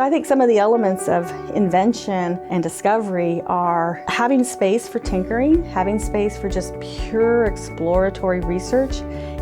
I think some of the elements of invention and discovery are having space for tinkering, having space for just pure exploratory research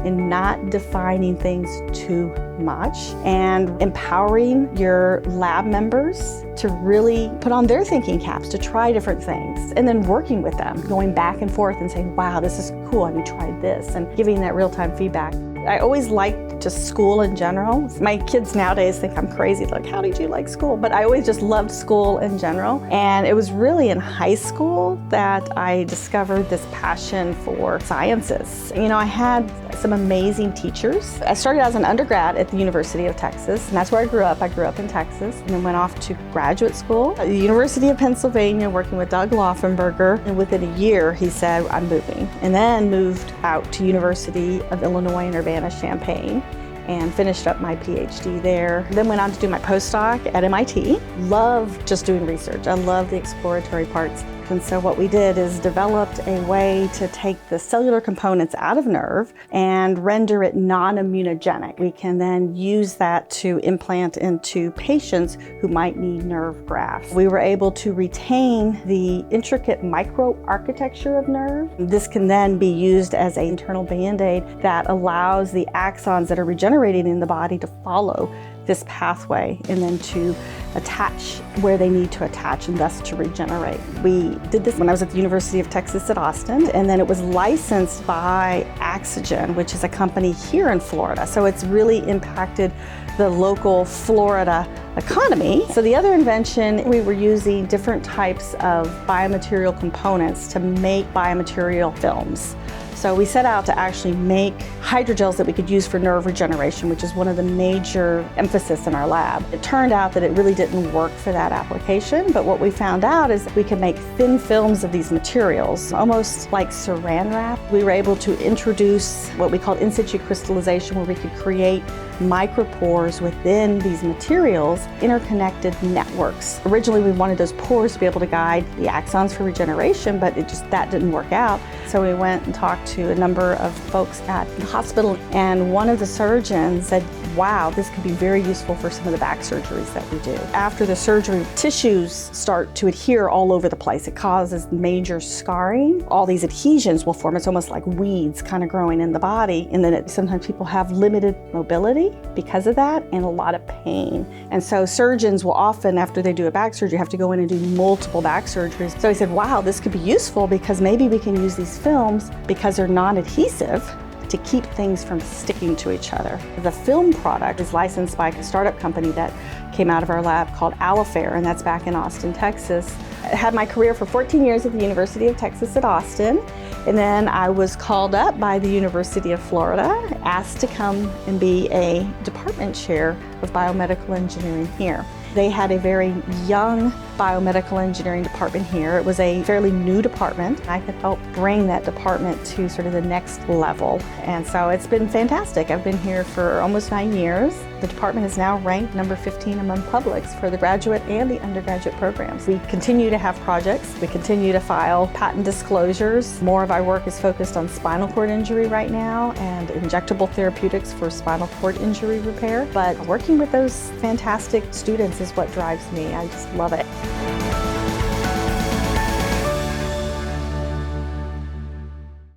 and not defining things too much, and empowering your lab members to really put on their thinking caps to try different things, and then working with them, going back and forth and saying, wow, this is cool, have you tried this? And giving that real-time feedback. I always liked just school in general. My kids nowadays think I'm crazy, like, how did you like school? But I always just loved school in general. And it was really in high school that I discovered this passion for sciences. You know, I had some amazing teachers. I started as an undergrad at the University of Texas, and that's where I grew up. I grew up in Texas, and then went off to graduate school at the University of Pennsylvania, working with Doug Laufenberger. And within a year, he said, I'm moving. And then moved out to University of Illinois in Urbana-Champaign and finished up my Ph.D. there. Then went on to do my postdoc at MIT. Love just doing research. I love the exploratory parts. And so what we did is developed a way to take the cellular components out of nerve and render it non-immunogenic. We can then use that to implant into patients who might need nerve grafts. We were able to retain the intricate microarchitecture of nerve. This can then be used as an internal Band-Aid that allows the axons that are regenerating in the body to follow this pathway and then to attach where they need to attach and thus to regenerate. We did this when I was at the University of Texas at Austin, and then it was licensed by Axogen, which is a company here in Florida. So it's really impacted the local Florida economy. So the other invention, we were using different types of biomaterial components to make biomaterial films. So we set out to actually make hydrogels that we could use for nerve regeneration, which is one of the major emphasis in our lab. It turned out that it really didn't work for that application, but what we found out is that we could make thin films of these materials, almost like saran wrap. We were able to introduce what we called in situ crystallization, where we could create micropores within these materials, interconnected networks. Originally, we wanted those pores to be able to guide the axons for regeneration, but that didn't work out. So we went and talked to a number of folks at the hospital, and one of the surgeons said, wow, this could be very useful for some of the back surgeries that we do. After the surgery, tissues start to adhere all over the place. It causes major scarring. All these adhesions will form. It's almost like weeds kind of growing in the body, and then sometimes people have limited mobility because of that and a lot of pain. And so surgeons will often, after they do a back surgery, have to go in and do multiple back surgeries. So he said, wow, this could be useful because maybe we can use these films because they're non-adhesive to keep things from sticking to each other. The film product is licensed by a startup company that came out of our lab called Allofair, and that's back in Austin, Texas. I had my career for 14 years at the University of Texas at Austin, and then I was called up by the University of Florida, asked to come and be a department chair of biomedical engineering here. They had a very young biomedical engineering department here. It was a fairly new department. I could help bring that department to sort of the next level. And so it's been fantastic. I've been here for almost 9 years. The department is now ranked number 15 among publics for the graduate and the undergraduate programs. We continue to have projects. We continue to file patent disclosures. More of our work is focused on spinal cord injury right now and injectable therapeutics for spinal cord injury repair. But working with those fantastic students is what drives me. I just love it.